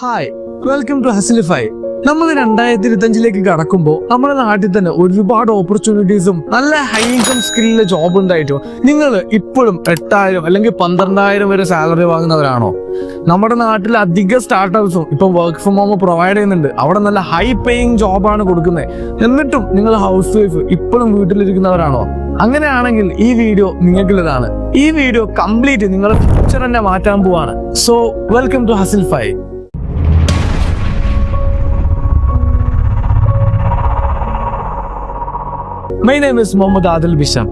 Hi, welcome to ഹസിലിഫൈ. നമ്മൾ 2025 കടക്കുമ്പോൾ നമ്മുടെ നാട്ടിൽ തന്നെ ഒരുപാട് ഓപ്പർച്യൂണിറ്റീസും നല്ല ഹൈ ഇൻകം സ്കില്ലിലെ ജോബ് ഉണ്ടായിട്ടും നിങ്ങൾ ഇപ്പോഴും 8,000 അല്ലെങ്കിൽ 12,000 വരെ സാലറി വാങ്ങുന്നവരാണോ? നമ്മുടെ നാട്ടിൽ അധിക സ്റ്റാർട്ടപ്സും ഇപ്പൊ വർക്ക് ഫ്രം ഹോം പ്രൊവൈഡ് ചെയ്യുന്നുണ്ട്. അവിടെ നല്ല ഹൈ പേയിങ് ജോബാണ് കൊടുക്കുന്നത്. എന്നിട്ടും നിങ്ങൾ ഹൗസ് വൈഫ് ഇപ്പോഴും വീട്ടിലിരിക്കുന്നവരാണോ? അങ്ങനെയാണെങ്കിൽ ഈ വീഡിയോ നിങ്ങൾക്കുള്ളതാണ്. ഈ വീഡിയോ കംപ്ലീറ്റ് നിങ്ങളുടെ ഫ്യൂച്ചർ തന്നെ മാറ്റാൻ പോവാണ്. So welcome to Hustlify. My name is Muhammad Adil Bisham.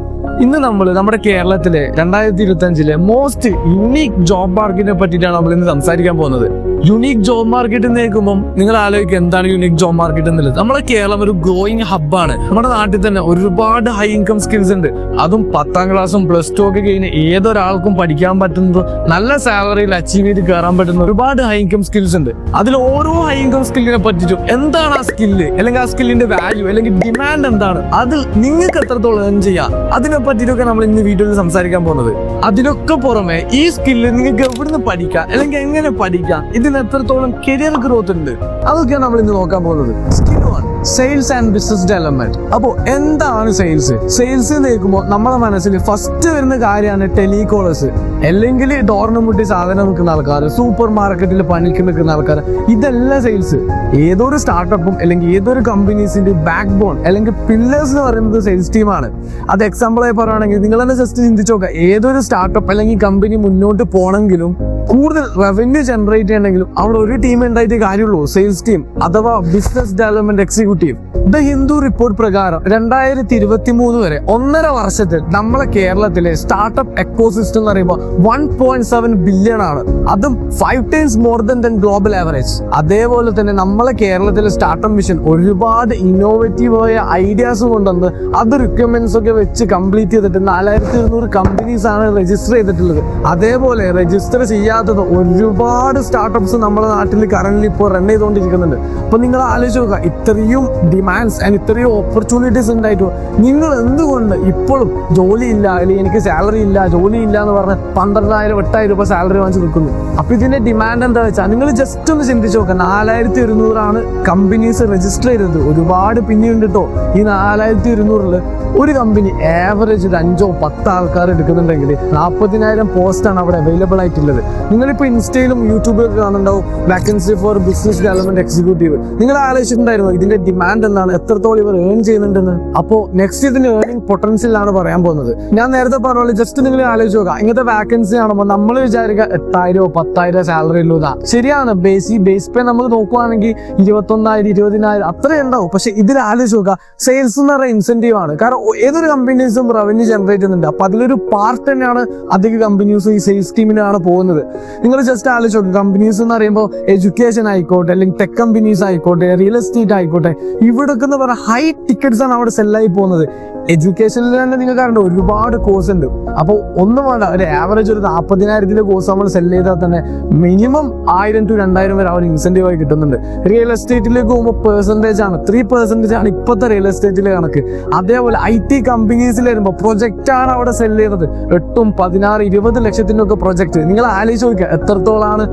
ഇന്ന് നമ്മൾ നമ്മുടെ കേരളത്തിലെ 2025 മോസ്റ്റ് യുണീക് ജോബ് മാർക്കറ്റിനെ പറ്റിയിട്ടാണ് നമ്മൾ ഇന്ന് സംസാരിക്കാൻ പോകുന്നത്. യുണീക് ജോബ് മാർക്കറ്റ് എന്ന് കേൾക്കുമ്പോൾ നിങ്ങൾ ആലോചിക്കുക എന്താണ് യുണീക് ജോബ് മാർക്കറ്റ് എന്നുള്ളത്. നമ്മുടെ കേരളം ഒരു ഗ്രോയിങ് ഹബ്ബാണ്. നമ്മുടെ നാട്ടിൽ തന്നെ ഒരുപാട് ഹൈ ഇൻകം സ്കിൽസ് ഉണ്ട്. അതും 10ാം ക്ലാസ്സും +2 ഒക്കെ കഴിഞ്ഞ് ഏതൊരാൾക്കും പഠിക്കാൻ പറ്റുന്നത്, നല്ല സാലറിയിൽ അച്ചീവ് ചെയ്ത് കയറാൻ പറ്റുന്ന ഒരുപാട് ഹൈ ഇൻകം സ്കിൽസ് ഉണ്ട്. അതിൽ ഓരോ ഹൈ ഇൻകം സ്കില്ലിനെ പറ്റിയിട്ടും എന്താണ് ആ സ്കില്ല്, അല്ലെങ്കിൽ ആ സ്കില്ലിന്റെ വാല്യൂ, അല്ലെങ്കിൽ ഡിമാൻഡ് എന്താണ്, അതിൽ നിങ്ങൾക്ക് എത്രത്തോളം ഏൺ ചെയ്യാം, അതിനെ പറ്റിയിട്ടൊക്കെ നമ്മൾ ഇന്ന് വീഡിയോയിൽ സംസാരിക്കാൻ പോകുന്നത്. അതിനൊക്കെ പുറമെ ഈ സ്കില്ല് നിങ്ങൾക്ക് എവിടുന്ന് പഠിക്കാം, അല്ലെങ്കിൽ എങ്ങനെ പഠിക്കാം, ഇതിന് എത്രത്തോളം കരിയർ ഗ്രോത്ത് ഉണ്ട്, അതൊക്കെയാണ് നമ്മൾ ഇന്ന് നോക്കാൻ പോകുന്നത്. Skill 1, sales and business development. അപ്പോൾ എന്താണ് സെയിൽസ്? സെയിൽസ് കേൾക്കുമ്പോൾ നമ്മുടെ മനസ്സിൽ ഫസ്റ്റ് വരുന്ന കാര്യമാണ് ടെലികോളേഴ്സ്, അല്ലെങ്കിൽ ഡോറിന് മുട്ടി സാധനം നിൽക്കുന്ന ആൾക്കാർ, സൂപ്പർ മാർക്കറ്റിൽ പണിക്ക് നിൽക്കുന്ന ആൾക്കാർ. ഇതല്ല സെയിൽസ്. ഏതൊരു സ്റ്റാർട്ടപ്പും അല്ലെങ്കിൽ ഏതൊരു കമ്പനീസിന്റെ ബാക്ക് ബോൺ അല്ലെങ്കിൽ പില്ലേഴ്സ് എന്ന് പറയുന്നത് സെയിൽസ് ടീമാണ്. അത് എക്സാമ്പിളായി പറയുകയാണെങ്കിൽ നിങ്ങൾ തന്നെ ജസ്റ്റ് ചിന്തിച്ചു നോക്കുക. ഏതൊരു സ്റ്റാർട്ടപ്പ് അല്ലെങ്കിൽ കമ്പനി മുന്നോട്ട് പോകണമെങ്കിലും കൂടുതൽ റവന്യൂ ജനറേറ്റ് ചെയ്യണമെങ്കിലും അവിടെ ഒരു ടീം ഉണ്ടായിട്ട് കാര്യമുള്ളൂ, സെയിൽസ് ടീം അഥവാ business development executive. The Hindu report പ്രകാരം 2023 വരെ 1.5 വർഷത്തിൽ നമ്മളെ കേരളത്തിലെ സ്റ്റാർട്ടപ്പ് എക്കോസിസ്റ്റം എന്ന് പറയുമ്പോൾ 1.7 ബില്യൺ ആണ്. അതും 5 times more than global average. അതേപോലെ തന്നെ നമ്മളെ കേരളത്തിലെ സ്റ്റാർട്ടപ്പ് മിഷൻ ഒരുപാട് ഇന്നോവേറ്റീവ് ആയ ഐഡിയാസ് കൊണ്ടുവന്ന് അത് റിക്വയർമെന്റ്സ് ഒക്കെ വെച്ച് കംപ്ലീറ്റ് ചെയ്തിട്ട് 4,200 കമ്പനീസ് ആണ് രജിസ്റ്റർ ചെയ്തിട്ടുള്ളത്. അതേപോലെ രജിസ്റ്റർ ചെയ്യാത്തത് ഒരുപാട് സ്റ്റാർട്ടപ്സ് നമ്മുടെ നാട്ടിൽ കറന്റ് ഇപ്പോൾ റൺ ചെയ്തുകൊണ്ടിരിക്കുന്നുണ്ട്. അപ്പൊ നിങ്ങൾ ആലോചിച്ച് നോക്കുക, ഇത്രയും ഡിമാൻഡ്സ് ആൻഡ് ഇത്രയും ഓപ്പർച്യൂണിറ്റീസ് ഉണ്ടായിട്ട് നിങ്ങൾ എന്തുകൊണ്ട് ഇപ്പോഴും ജോലിയില്ല, അല്ലെങ്കിൽ എനിക്ക് സാലറി ഇല്ല, ജോലി ഇല്ല എന്ന് പറഞ്ഞ് 12,000 8,000 രൂപ സാലറി വാങ്ങിച്ച് നിൽക്കുന്നു? അപ്പൊ ഇതിന്റെ ഡിമാൻഡ് എന്താ വെച്ചാൽ നിങ്ങൾ ജസ്റ്റ് ഒന്ന് ചിന്തിച്ച് നോക്കുക. 4,200 ആണ് കമ്പനീസ് രജിസ്റ്റർ ചെയ്തത്. ഒരുപാട് പിന്നെയുണ്ട് കേട്ടോ. ഈ 4,200 ഒരു കമ്പനി ആവറേജ് ഒരു 5-10 ആൾക്കാർ എടുക്കുന്നുണ്ടെങ്കിൽ 40,000 പോസ്റ്റാണ് അവിടെ അവൈലബിൾ ആയിട്ടുള്ളത്. നിങ്ങളിപ്പോൾ ഇൻസ്റ്റയിലും യൂട്യൂബിലൊക്കെ കാണുന്നുണ്ടാവും vacancy four business development executive. നിങ്ങൾ ആലോചിച്ചിട്ടുണ്ടായിരുന്നു ഇതിന്റെ ഡിമാൻഡ് എന്താണ്, എത്രത്തോളം ഇവർ ഏൺ ചെയ്യുന്നുണ്ടെന്ന്? അപ്പോൾ നെക്സ്റ്റ് ഇതിന് ഏർണിംഗ് പൊട്ടൻഷ്യൽ ആണ് പറയാൻ പോകുന്നത്. ഞാൻ നേരത്തെ പറഞ്ഞ ജസ്റ്റ് നിങ്ങൾ ആലോചിച്ച് നോക്കുക. ഇങ്ങനത്തെ വാക്കൻസി കാണുമ്പോൾ നമ്മൾ വിചാരിക്കുക 8,000 10,000 സാലറി ഉള്ളതാ. ശരിയാണ്, ബേസ് പേ നമ്മൾ നോക്കുവാണെങ്കിൽ 21,000 20,000 അത്രയും ഉണ്ടാവും. പക്ഷെ ഇതിൽ ആലോചിച്ച് നോക്കുക, സെയിൽസ് എന്ന് പറയുന്ന ഇൻസെന്റീവ് ആണ്. കാരണം ഏതൊരു കമ്പനീസും റവന്യൂ ജനറേറ്റ് ചെയ്യുന്നുണ്ട്. അപ്പൊ അതിലൊരു പാർട്ട് തന്നെയാണ് അധിക കമ്പനീസും ഈ സെയിൽസ് ടീമിനാണ് പോകുന്നത്. നിങ്ങൾ ജസ്റ്റ് ആലോചിച്ച് നോക്കുക, കമ്പനീസ് എന്ന് പറയുമ്പോൾ എഡ്യൂക്കേഷൻ ആയിക്കോട്ടെ, അല്ലെങ്കിൽ ടെക് കമ്പനീസ് ആയിക്കോട്ടെ, റിയൽ എസ്റ്റേറ്റ് ആയിക്കോട്ടെ, ഇവിടൊക്കെ എന്ന് പറഞ്ഞാൽ ഹൈ ടിക്കറ്റ്സ് ആണ് അവിടെ സെല്ലായി പോകുന്നത്. എഡ്യൂക്കേഷനിൽ തന്നെ നിങ്ങൾക്ക് അറിയണ്ട ഒരുപാട് കോഴ്സ് ഉണ്ട്. അപ്പോൾ ഒന്നും വേണ്ട, ഒരു ആവറേജ് ഒരു 40,000 കോഴ്സ് നമ്മൾ സെല് ചെയ്താൽ തന്നെ മിനിമം 1,000 to 2,000 വരെ അവർ ഇൻസെന്റീവ് ആയി കിട്ടുന്നുണ്ട്. റിയൽ എസ്റ്റേറ്റിലേക്ക് പോകുമ്പോൾ പെർസെന്റേജ് ആണ്, 3% ആണ് ഇപ്പോഴത്തെ റിയൽ എസ്റ്റേറ്റിലെ കണക്ക്. അതേപോലെ IT കമ്പനീസിൽ വരുമ്പോൾ പ്രൊജക്റ്റ് ആണ് അവിടെ സെല് ചെയ്യുന്നത്. 8, 16, 20 ലക്ഷത്തിന്റെ ഒക്കെ പ്രൊജക്ട്. നിങ്ങൾ ആലോചിച്ച് നോക്കുക എത്രത്തോളാണ്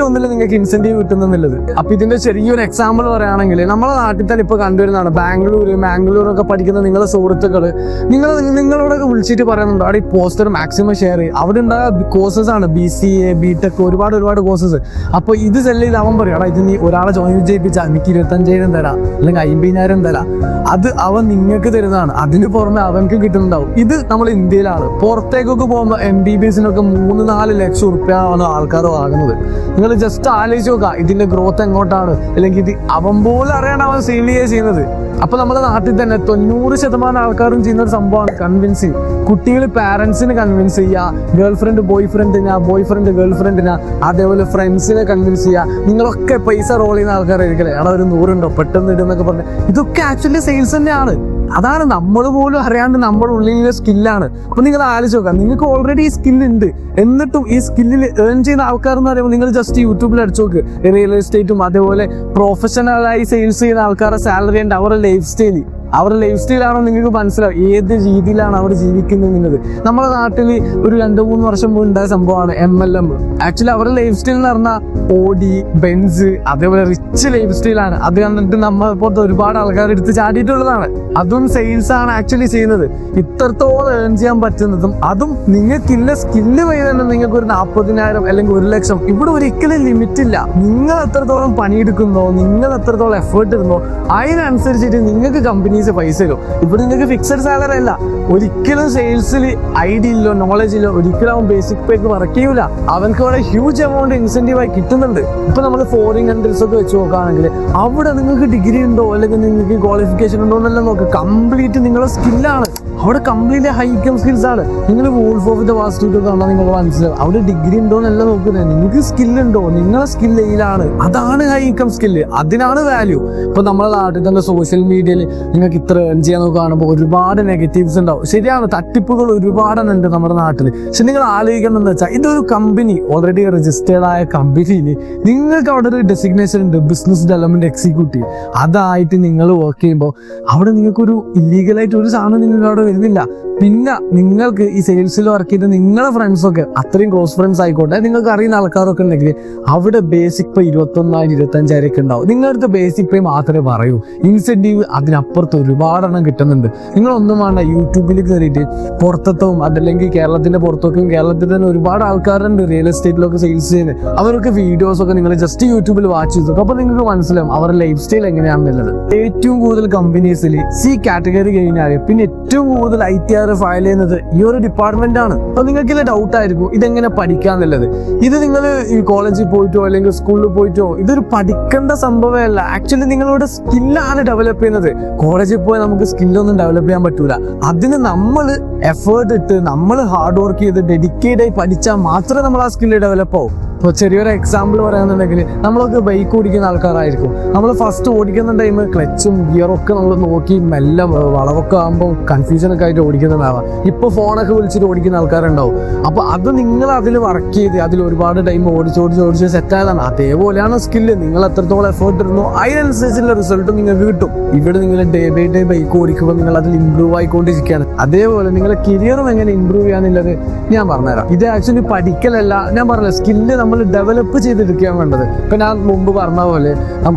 ഒന്നിൽ നിങ്ങൾക്ക് ഇൻസെന്റീവ് കിട്ടുന്നുള്ളത്. അപ്പൊ ഇതിന്റെ ചെറിയൊരു എക്സാമ്പിൾ പറയുകയാണെങ്കിൽ നമ്മളെ നാട്ടിൽ തന്നെ ഇപ്പൊ കണ്ടുവരുന്നതാണ് മാംഗ്ലൂരൊക്കെ പഠിക്കുന്ന നിങ്ങളെ സുഹൃത്തുക്കള് നിങ്ങളോടൊക്കെ വിളിച്ചിട്ട് പറയുന്നുണ്ട് അവിടെ ഈ പോസ്റ്റർ മാക്സിമം ഷെയർ ചെയ്യും. അവിടെ ഉണ്ടായ കോഴ്സസ് ആണ് BCA, BTech, ഒരുപാട് കോഴ്സസ്. അപ്പൊ ഇത് സെല് ചെയ്ത് അവൻ പറയും, ഇത് നീ ഒരാളെ ജോയിൻ ചെയ്യിപ്പിച്ചാൽ എനിക്ക് 25,000 തരാം, അല്ലെങ്കിൽ 50,000 തരാം. അത് അവൻ നിങ്ങൾക്ക് തരുന്നതാണ്. അതിന് പുറമെ അവൻക്ക് കിട്ടുന്നുണ്ടാവും. ഇത് നമ്മൾ ഇന്ത്യയിലാണ്. പുറത്തേക്കൊക്കെ പോകുമ്പോൾ MBBSനൊക്കെ 3-4 ലക്ഷം റുപ്യാണ് ആൾക്കാർ വാങ്ങുന്നത്. നിങ്ങൾ ജസ്റ്റ് ആലോചിച്ച് നോക്കുക ഇതിന്റെ ഗ്രോത്ത് എങ്ങോട്ടാണ്, അല്ലെങ്കിൽ ഇത് അവൻ പോലും അറിയാണ്ട് അവൻ സെയിൽ ചെയ്യുന്നത്. അപ്പൊ നമ്മുടെ നാട്ടിൽ തന്നെ 90% ആൾക്കാരും ചെയ്യുന്ന ഒരു സംഭവമാണ് കൺവിൻസിങ്. കുട്ടികൾ പാരന്റ്സിനെ കൺവിൻസ് ചെയ്യുക, ഗേൾഫ്രണ്ട് ബോയ്ഫ്രണ്ട് ഗേൾഫ്രണ്ടിനാ, അതേപോലെ ഫ്രണ്ട്സിനെ കൺവിൻസ് ചെയ്യുക. നിങ്ങളൊക്കെ പൈസ റോൾ ചെയ്യുന്ന ആൾക്കാരായിരിക്കല്ലേ, അവിടെ ഒരു 100 ഉണ്ടോ പെട്ടെന്ന് ഇടുന്നൊക്കെ പറഞ്ഞ്. ഇതൊക്കെ ആക്ച്വലി സെയിൽസ് തന്നെയാണ്. അതാണ് നമ്മൾ പോലും അറിയാണ്ട് നമ്മുടെ ഉള്ളിലെ സ്കില്ലാണ്. അപ്പൊ നിങ്ങൾ ആലോചിച്ച് നോക്കാം, നിങ്ങൾക്ക് ഓൾറെഡി ഈ സ്കിൽ ഉണ്ട്, എന്നിട്ടും ഈ സ്കില്ലിൽ ഏൺ ചെയ്യുന്ന ആൾക്കാർ എന്ന് പറയുമ്പോൾ നിങ്ങൾ ജസ്റ്റ് യൂട്യൂബിൽ അടിച്ചു നോക്ക്. റിയൽ എസ്റ്റേറ്റും അതേപോലെ പ്രൊഫഷണലായി സെയിൽസ് ചെയ്യുന്ന ആൾക്കാരുടെ സാലറി ആൻഡ് അവരുടെ ലൈഫ് സ്റ്റൈൽ അവരുടെ ലൈഫ് സ്റ്റൈലാണോ നിങ്ങൾക്ക് മനസ്സിലാവും, ഏത് രീതിയിലാണ് അവർ ജീവിക്കുന്നത് എന്നുള്ളത്. നമ്മുടെ നാട്ടിൽ ഒരു 2-3 വർഷം മുമ്പ് ഉണ്ടായ സംഭവമാണ് MLM. ആക്ച്വലി അവരുടെ ലൈഫ് സ്റ്റൈൽ എന്ന് പറഞ്ഞാൽ ഓഡി, ബെൻസ്, അതേപോലെ റിച്ച് ലൈഫ് സ്റ്റൈലാണ്. അത് കണ്ടിട്ട് നമ്മളെപ്പോലത്തെ ഒരുപാട് ആൾക്കാർ എടുത്ത് ചാടിയിട്ടുള്ളതാണ്. അതും സെയിൽസ് ആണ് ആക്ച്വലി ചെയ്യുന്നത്. ഇത്രത്തോളം ഏൺ ചെയ്യാൻ പറ്റുന്നതും അതും നിങ്ങൾക്കില്ല സ്കില്ല് വഴി തന്നെ നിങ്ങൾക്ക് ഒരു 40,000 അല്ലെങ്കിൽ 1,00,000 ഇവിടെ ഒരിക്കലും ലിമിറ്റ് ഇല്ല. നിങ്ങൾ എത്രത്തോളം പണിയെടുക്കുന്നോ, നിങ്ങൾ എത്രത്തോളം എഫേർട്ട് ഇടുന്നോ അതിനനുസരിച്ചിട്ട് നിങ്ങൾക്ക് കമ്പനീസ് പൈസ തരും. ഇവിടെ നിങ്ങൾക്ക് ഫിക്സഡ് സാലറി അല്ല. ഒരിക്കലും സെയിൽസിൽ ഐഡിയ ഇല്ലോ നോളജ് ഇല്ലോ ഒരിക്കലും അവൻ ബേസിക് പേക്ക് വർക്ക് ചെയ്യൂല. അവനക്ക് അവിടെ ഹ്യൂജ് എമൗണ്ട് ഇൻസെന്റീവായി കിട്ടുന്നുണ്ട്. ഇപ്പൊ നമ്മൾ ഫോറിൻ കൺട്രീസ് ഒക്കെ വെച്ച് നോക്കുകയാണെങ്കിൽ അവിടെ നിങ്ങൾക്ക് ഡിഗ്രി ഉണ്ടോ അല്ലെങ്കിൽ നിങ്ങൾക്ക് ക്വാളിഫിക്കേഷൻ ഉണ്ടോ എന്നെല്ലാം നോക്കുക. കംപ്ലീറ്റ് നിങ്ങളുടെ സ്കില്ലാണ് അവിടെ. കംപ്ലീറ്റ്ലി ഹൈ ഇൻകം സ്കിൽസ് ആണ്. നിങ്ങൾ wolf of the Wall Street ഒക്കെ കാണാൻ നിങ്ങൾ മനസ്സിലാവും അവിടെ ഡിഗ്രി ഉണ്ടോ എന്നല്ല നോക്കുന്നത്. നിങ്ങൾക്ക് സ്കില്ലുണ്ടോ, നിങ്ങളെ സ്കില്ല് ഇതിലാണ്. അതാണ് ഹൈ ഇൻകം സ്കില്ല്, അതിനാണ് വാല്യൂ. ഇപ്പൊ നമ്മുടെ നാട്ടിൽ തന്നെ സോഷ്യൽ മീഡിയയിൽ നിങ്ങൾക്ക് ഇത്ര ഏൺ ചെയ്യാൻ കാണുമ്പോൾ ഒരുപാട് നെഗറ്റീവ്സ് ഉണ്ടാവും. ശരിയാണ്, തട്ടിപ്പുകൾ ഒരുപാടുണ്ട് നമ്മുടെ നാട്ടിൽ. പക്ഷെ നിങ്ങൾ ആലോചിക്കണം എന്ന് വെച്ചാൽ ഇതൊരു കമ്പനി ഓൾറെഡി രജിസ്റ്റേർഡ് ആയ കമ്പനിയിൽ നിങ്ങൾക്ക് അവിടെ ഒരു ഡെസിഗ്നേഷൻ ഉണ്ട്, ബിസിനസ് ഡെവലപ്മെന്റ് എക്സിക്യൂട്ടീവ്. അതായിട്ട് നിങ്ങൾ വർക്ക് ചെയ്യുമ്പോൾ അവിടെ നിങ്ങൾക്കൊരു ഇല്ലീഗലായിട്ട് ഒരു സാധനം നിങ്ങൾ അവിടെ വരുന്നില്ല. പിന്നെ നിങ്ങൾക്ക് ഈ സെയിൽസിൽ വർക്ക് ചെയ്ത് നിങ്ങളുടെ ഫ്രണ്ട്സൊക്കെ അത്രയും ക്ലോസ് ഫ്രണ്ട്സ് ആയിക്കോട്ടെ, നിങ്ങൾക്ക് അറിയുന്ന ആൾക്കാരൊക്കെ ഉണ്ടെങ്കിൽ അവിടെ ബേസിക് പേ 21,000 25,000 ഒക്കെ ഉണ്ടാവും. നിങ്ങളുടെ ബേസിക് പേ മാത്രമേ പറയൂ. ഇൻസെന്റീവ് അതിനപ്പുറത്ത് ഒരുപാടെണ്ണം കിട്ടുന്നുണ്ട്. നിങ്ങളൊന്നും വേണ്ട, യൂട്യൂബിൽ കയറിയിട്ട് പുറത്തത്തും അതല്ലെങ്കിൽ കേരളത്തിന്റെ പുറത്തൊക്കെ കേരളത്തിൽ തന്നെ ഒരുപാട് ആൾക്കാരുണ്ട് റിയൽ എസ്റ്റേറ്റിലൊക്കെ സെയിൽസ് ചെയ്യുന്നത്. അവരൊക്കെ വീഡിയോസൊക്കെ നിങ്ങൾ ജസ്റ്റ് യൂട്യൂബിൽ വാച്ച് ചെയ്തു അപ്പോൾ നിങ്ങൾക്ക് മനസ്സിലാവും അവരുടെ ലൈഫ് സ്റ്റൈൽ എങ്ങനെയാണെന്നുള്ളത്. ഏറ്റവും കൂടുതൽ കമ്പനീസിൽ C കാറ്റഗറി കഴിഞ്ഞാൽ പിന്നെ ഏറ്റവും കൂടുതൽ ITR ഫയൽ ചെയ്യുന്നത് ഈ ഒരു ഡിപ്പാർട്ട്മെന്റ് ആണ്. അപ്പൊ നിങ്ങൾക്ക് ഡൗട്ട് ആയിരിക്കും ഇതെങ്ങനെ പഠിക്കാന്നുള്ളത്. ഇത് നിങ്ങൾ ഈ കോളേജിൽ പോയിട്ടോ അല്ലെങ്കിൽ സ്കൂളിൽ പോയിട്ടോ ഇതൊരു പഠിക്കേണ്ട സംഭവമല്ല. ആക്ച്വലി നിങ്ങളുടെ സ്കില്ലാണ് ഡെവലപ്പ് ചെയ്യുന്നത്. കോളേജിൽ പോയി നമുക്ക് സ്കില്ലൊന്നും ഡെവലപ്പ് ചെയ്യാൻ പറ്റൂല. അതിന് നമ്മൾ എഫേർട്ട് ഇട്ട് നമ്മൾ ഹാർഡ് വർക്ക് ചെയ്ത് ഡെഡിക്കേറ്റ് ആയി പഠിച്ചാൽ മാത്രമേ നമ്മൾ ആ സ്കില്ല് ഡെവലപ്പ് ആവും. ഇപ്പോൾ ചെറിയൊരു എക്സാമ്പിൾ പറയാന്നുണ്ടെങ്കിൽ നമ്മളൊക്കെ ബൈക്ക് ഓടിക്കുന്ന ആൾക്കാരായിരിക്കും. നമ്മൾ ഫസ്റ്റ് ഓടിക്കുന്ന ടൈം ക്ലച്ചും ഗിയറൊക്കെ നമ്മൾ നോക്കി മെല്ലെ വളവൊക്കെ ആകുമ്പോൾ കൺഫ്യൂഷനൊക്കെ ആയിട്ട് ഓടിക്കുന്നതാവാം. ഇപ്പോൾ ഫോണൊക്കെ വിളിച്ചിട്ട് ഓടിക്കുന്ന ആൾക്കാരുണ്ടാവും. അപ്പോൾ അത് നിങ്ങൾ അതിൽ വർക്ക് ചെയ്ത് അതിൽ ഒരുപാട് ടൈം ഓടിച്ച് സെറ്റായതാണ്. അതേപോലെയാണ് സ്കില്ല്. നിങ്ങൾ എത്രത്തോളം എഫേർട്ട് ഇടുന്നു അതിനനുസരിച്ചുള്ള റിസൾട്ടും നിങ്ങൾക്ക് കിട്ടും. ഇവിടെ നിങ്ങൾ ഡേ ബൈ ഡേ ബൈക്ക് ഓടിക്കുമ്പോൾ നിങ്ങൾ അതിൽ ഇമ്പ്രൂവ് ആയിക്കൊണ്ടിരിക്കുകയാണ്. അതേപോലെ നിങ്ങളുടെ കരിയറും എങ്ങനെ ഇമ്പ്രൂവ് ചെയ്യാന്നുള്ളത് ഞാൻ പറഞ്ഞുതരാം. ഇത് ആക്ച്വലി പഠിക്കലല്ല, ഞാൻ പറഞ്ഞ സ്കില്ല് നമ്മൾ ഡെവലപ്പ് ചെയ്തെടുക്കാൻ വേണ്ടത്. ഇപ്പൊ ഞാൻ മുമ്പ് പറഞ്ഞ പോലെ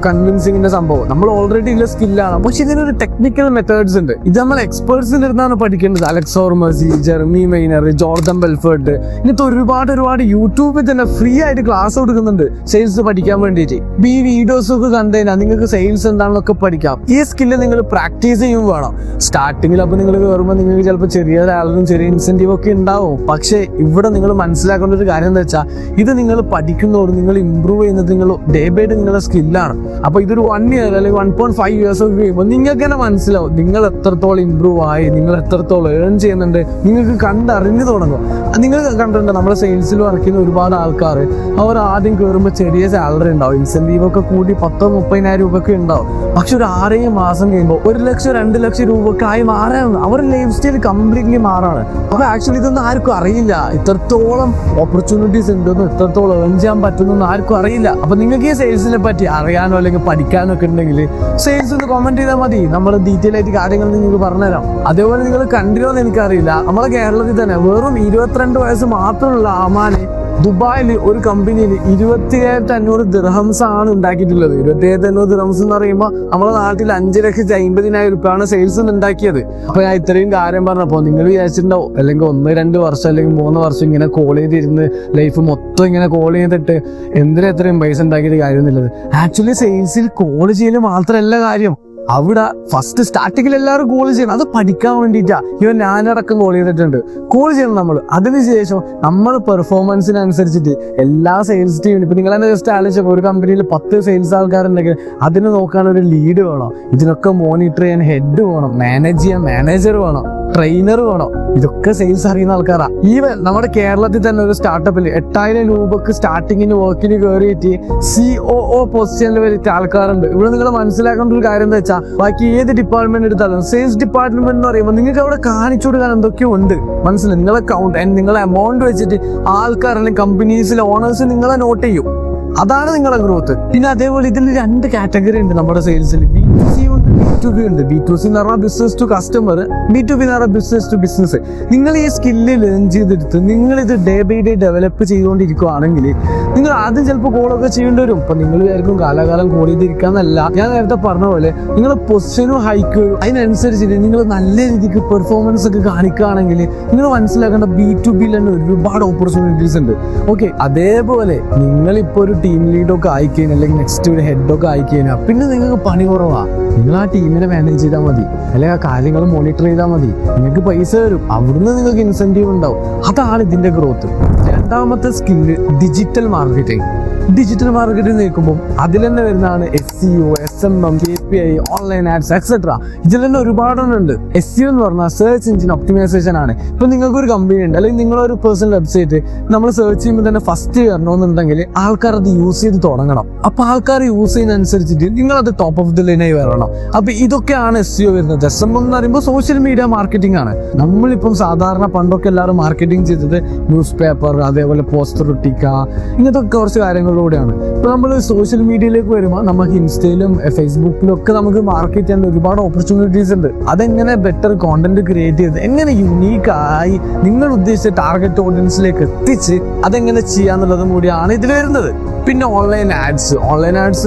കൺവിൻസിങ്ങിന്റെ സംഭവം നമ്മൾ ഓൾറെഡി ഉള്ള സ്കില്ലാണ്. പക്ഷെ ഇതിനൊരു ടെക്നിക്കൽ മെത്തേഡ്സ് ഉണ്ട്. ഇത് നമ്മൾ എക്സ്പേർട്സിന്റെ അടുത്താണ് പഠിക്കേണ്ടത്. അലക്സ് ഹോർമസി, ജെർമി മൈനർ, ജോർദൻ ബെൽഫേർട്ട്, ഇങ്ങനത്തെ ഒരുപാട് യൂട്യൂബിൽ തന്നെ ഫ്രീ ആയിട്ട് ക്ലാസ് കൊടുക്കുന്നുണ്ട് സെയിൽസ് പഠിക്കാൻ വേണ്ടിയിട്ട്. ഈ വീഡിയോസ് ഒക്കെ കണ്ടു കഴിഞ്ഞാൽ നിങ്ങൾക്ക് സെയിൽസ് എന്താണെന്നൊക്കെ പഠിക്കാം. ഈ സ്കില്ല് നിങ്ങൾ പ്രാക്ടീസ് ചെയ്യും വേണം. സ്റ്റാർട്ടിങ്ങിൽ അപ്പൊ നിങ്ങൾ കയറുമ്പോൾ നിങ്ങൾക്ക് ചിലപ്പോൾ ചെറിയ സാലറിയും ചെറിയ ഇൻസെന്റീവ് ഒക്കെ ഉണ്ടാവും. പക്ഷെ ഇവിടെ നിങ്ങൾ മനസ്സിലാക്കേണ്ട ഒരു കാര്യം എന്താ വെച്ചാൽ ഇത് നിങ്ങൾ പഠിക്കുന്നതോട് നിങ്ങൾ ഇമ്പ്രൂവ് ചെയ്യുന്നത് നിങ്ങൾ ഡേ ബൈ ഡേ നിങ്ങളുടെ സ്കില്ലാണ്. അപ്പൊ ഇതൊരു 1 year അല്ലെങ്കിൽ 1.5 years ഒക്കെ കഴിയുമ്പോൾ നിങ്ങൾക്ക് തന്നെ മനസ്സിലാവും നിങ്ങൾ എത്രത്തോളം ഇമ്പ്രൂവ് ആയി, നിങ്ങൾ എത്രത്തോളം ഏൺ ചെയ്യുന്നുണ്ട്. നിങ്ങൾക്ക് കണ്ടറിഞ്ഞു തുടങ്ങും. നിങ്ങൾ കണ്ടിട്ടുണ്ട് നമ്മുടെ സെയിൽസിൽ വർക്ക് ചെയ്യുന്ന ഒരുപാട് ആൾക്കാർ അവർ ആദ്യം കയറുമ്പോൾ ചെറിയ സാലറി ഉണ്ടാവും, ഇൻസെന്റീവ് ഒക്കെ കൂടി 10,000-30,000 രൂപയൊക്കെ ഉണ്ടാവും. പക്ഷെ ഒരു 6 മാസം കഴിയുമ്പോൾ 1,00,000-2,00,000 രൂപയൊക്കെ ആയി മാറാണ്. അവരുടെ ലൈഫ് സ്റ്റൈൽ കംപ്ലീറ്റ്ലി മാറാണ്. അപ്പൊ ആക്ച്വലി ഇതൊന്നും ആർക്കും അറിയില്ല. ഇത്രത്തോളം ഓപ്പർച്യൂണിറ്റീസ് ഉണ്ടെന്നും ഇത്രത്തോളം ഏൺ ചെയ്യാൻ പറ്റുന്നൊന്നും ആർക്കും അറിയില്ല. അപ്പൊ നിങ്ങൾക്ക് ഈ സെയിൽസിനെ പറ്റി അറിയാനോ അല്ലെങ്കിൽ പഠിക്കാനോ ഒക്കെ ഉണ്ടെങ്കിൽ സെയിൽസ് ഒന്ന് കമന്റ് ചെയ്താൽ മതി. നമ്മൾ ഡീറ്റെയിൽ ആയിട്ട് കാര്യങ്ങൾ നിങ്ങൾക്ക് പറഞ്ഞുതരാം. അതേപോലെ നിങ്ങൾ കണ്ടിരുമോ എന്ന് എനിക്കറിയില്ല, നമ്മളെ കേരളത്തിൽ തന്നെ വെറും 22 വയസ്സ് മാത്രമുള്ള ആമാന് ദുബായിൽ ഒരു കമ്പനിയിൽ 27,500 ദിർഹംസ് ആണ് ഉണ്ടാക്കിയിട്ടുള്ളത്. 27,500 ദിർഹംസ് എന്ന് പറയുമ്പോൾ നമ്മുടെ നാട്ടിൽ 5,50,000 രൂപയാണ് സെയിൽസ് ഉണ്ടാക്കിയത്. അപ്പൊ ഞാൻ ഇത്രയും കാര്യം പറഞ്ഞപ്പോ നിങ്ങൾ വിചാരിച്ചിട്ടുണ്ടാവും അല്ലെങ്കിൽ 1-2 വർഷം അല്ലെങ്കിൽ 3 വർഷം ഇങ്ങനെ കോൾ ചെയ്തിരുന്ന് ലൈഫ് മൊത്തം ഇങ്ങനെ കോൾ ചെയ്തിട്ട് എന്തിനാ എത്രയും പൈസ ഉണ്ടാക്കിയിട്ട് കാര്യമൊന്നുമില്ലത്. ആക്ച്വലി സെയിൽസിൽ കോൾ ചെയ്യൽ മാത്രമല്ല കാര്യം. അവിടെ ഫസ്റ്റ് സ്റ്റാർട്ടിങ്ങിൽ എല്ലാവരും കോൾ ചെയ്യണം. അത് പഠിക്കാൻ വേണ്ടിയിട്ടാ. ഇവൻ ഞാനടക്കം കോൾ ചെയ്തിട്ടുണ്ട്. കോൾ ചെയ്യണം നമ്മൾ. അതിനുശേഷം നമ്മൾ പെർഫോമൻസിനനുസരിച്ചിട്ട് എല്ലാ സെയിൽസ് ടീമിനും ഇപ്പൊ നിങ്ങൾ തന്നെ ജസ്റ്റ് ആലോചിച്ചപ്പോൾ ഒരു കമ്പനിയിൽ 10 സെയിൽസ് ആൾക്കാരുണ്ടെങ്കിൽ അതിന് നോക്കാൻ ഒരു ലീഡ് വേണം. ഇതിനൊക്കെ മോണിറ്റർ ചെയ്യാൻ ഹെഡ് വേണം, മാനേജ് ചെയ്യാൻ മാനേജർ വേണം, ട്രെയിനർ വേണം. ഇതൊക്കെ സെയിൽസ് അറിയുന്ന ആൾക്കാരാ. ഈവൻ നമ്മുടെ കേരളത്തിൽ തന്നെ ഒരു സ്റ്റാർട്ടപ്പിൽ 8,000 രൂപക്ക് സ്റ്റാർട്ടിങ്ങിന് വർക്കിന് കയറിയിട്ട് COO പൊസിഷനിൽ വരുത്തിയ ആൾക്കാരുണ്ട്. ഇവിടെ നിങ്ങൾ മനസ്സിലാക്കേണ്ട ഒരു കാര്യം എന്താ വെച്ചാൽ ബാക്കി ഏത് ഡിപ്പാർട്ട്മെന്റ് എടുത്താലും സെയിൽസ് ഡിപ്പാർട്ട്മെന്റ് എന്ന് പറയുമ്പോൾ നിങ്ങൾക്ക് അവിടെ കാണിച്ചു കൊടുക്കാൻ എന്തൊക്കെയോ ഉണ്ട്. മനസ്സിലായി, നിങ്ങളെ അക്കൗണ്ട് നിങ്ങളെ എമൗണ്ട് വെച്ചിട്ട് ആൾക്കാർ അല്ലെങ്കിൽ കമ്പനീസിലെ ഓണേഴ്സ് നിങ്ങളെ നോട്ട് ചെയ്യും. അതാണ് നിങ്ങളുടെ ഗ്രോത്ത്. പിന്നെ അതേപോലെ ഇതിൽ 2 കാറ്റഗറി ഉണ്ട് നമ്മുടെ സെയിൽസിൽ. B2C ഉണ്ട്, B2B ഉണ്ട്. B2C എന്ന് പറഞ്ഞാൽ ബിസിനസ് ടു കസ്റ്റമർ, B2B എന്ന് പറഞ്ഞാൽ ബിസിനസ് ടു ബിസിനസ്. നിങ്ങൾ ഈ സ്കില്ല് ലേൺ ചെയ്തെടുത്ത് നിങ്ങൾ ഇത് ഡേ ബൈ ഡേ ഡെവലപ്പ് ചെയ്തുകൊണ്ടിരിക്കുകയാണെങ്കിൽ നിങ്ങൾ ആദ്യം ചിലപ്പോൾ കോളൊക്കെ ചെയ്യേണ്ടി വരും. ഇപ്പൊ നിങ്ങൾ വിചാരിക്കും കാലാകാലം കോൾ ചെയ്തിരിക്കാന്നല്ല. ഞാൻ നേരത്തെ പറഞ്ഞ പോലെ നിങ്ങൾ പൊസിഷനും ഹൈക്കും അതിനനുസരിച്ചിട്ട് നിങ്ങൾ നല്ല രീതിക്ക് പെർഫോമൻസ് ഒക്കെ കാണിക്കുകയാണെങ്കിൽ നിങ്ങൾ മനസ്സിലാക്കേണ്ട B2B തന്നെ ഒരുപാട് ഓപ്പർച്യൂണിറ്റീസ് ഉണ്ട്. ഓക്കെ, അതേപോലെ നിങ്ങളിപ്പോൾ ഒരു ടീം ലീഡൊക്കെ ആയിക്കഴിഞ്ഞാൽ അല്ലെങ്കിൽ നെക്സ്റ്റ് ഒരു ഹെഡൊക്കെ ആയിക്കഴിഞ്ഞാൽ പിന്നെ നിങ്ങൾക്ക് പണി കുറവാണ്. നിങ്ങൾ ആ ടീമിനെ മാനേജ് ചെയ്താൽ മതി, അല്ലെങ്കിൽ ആ കാര്യങ്ങൾ മോണിറ്റർ ചെയ്താൽ മതി. നിങ്ങൾക്ക് പൈസ വരും, അവിടുന്ന് നിങ്ങൾക്ക് ഇൻസെന്റീവ് ഉണ്ടാവും. അതാണ് ഇതിന്റെ ഗ്രോത്ത്. രണ്ടാമത്തെ skill digital marketing. Digital marketing നോക്കുമ്പോൾ അതിൽ തന്നെ വരുന്നതാണ് SEO, SMM, KPI, online ads et cetera. ഇതിൽ തന്നെ ഒരുപാടുണ്ട്. SEO എന്ന് പറഞ്ഞാൽ സെർച്ച് എഞ്ചിൻ ഒപ്റ്റിമൈസേഷൻ ആണ്. ഇപ്പൊ നിങ്ങൾക്ക് ഒരു കമ്പനി ഉണ്ട്, അല്ലെങ്കിൽ നിങ്ങളൊരു പേഴ്സണൽ വെബ്സൈറ്റ് നമ്മൾ സെർച്ച് ചെയ്യുമ്പോൾ തന്നെ ഫസ്റ്റ് വരണമെന്നുണ്ടെങ്കിൽ ആൾക്കാർ അത് യൂസ് ചെയ്ത് തുടങ്ങണം. അപ്പൊ ആൾക്കാർ യൂസ് ചെയ്യുന്നതനുസരിച്ചിട്ട് നിങ്ങൾ അത് ടോപ്പ് ഓഫ് ദി ലൈനായി വരണം. അപ്പൊ ഇതൊക്കെയാണ് SEO വരുന്നത്. SMM എന്ന് പറയുമ്പോൾ സോഷ്യൽ മീഡിയ മാർക്കറ്റിംഗ് ആണ്. നമ്മളിപ്പം സാധാരണ പണ്ടൊക്കെ എല്ലാവരും മാർക്കറ്റിംഗ് ചെയ്തത് ന്യൂസ് പേപ്പർ, അതേപോലെ പോസ്റ്റർ ഒട്ടിക്കുക, ഇങ്ങനത്തെ കുറച്ച് കാര്യങ്ങളിലൂടെയാണ്. ഇപ്പൊ നമ്മൾ സോഷ്യൽ മീഡിയയിലേക്ക് വരുമ്പോൾ നമുക്ക് ഇൻസ്റ്റയിലും ഫേസ്ബുക്കിലും ഒക്കെ നമുക്ക് മാർക്കറ്റ് ചെയ്യാൻ ഒരുപാട് ഓപ്പർച്യൂണിറ്റീസ് ഉണ്ട്. അതെങ്ങനെ ബെറ്റർ കോണ്ടന്റ് ക്രിയേറ്റ് ചെയ്ത് എങ്ങനെ യുണീക്കായി നിങ്ങൾ ഉദ്ദേശിച്ച ടാർഗറ്റ് ഓഡിയൻസിലേക്ക് എത്തിച്ച് അതെങ്ങനെ ചെയ്യാന്നുള്ളതും കൂടിയാണ് ഇതിൽ വരുന്നത്. പിന്നെ ഓൺലൈൻ ആഡ്സ്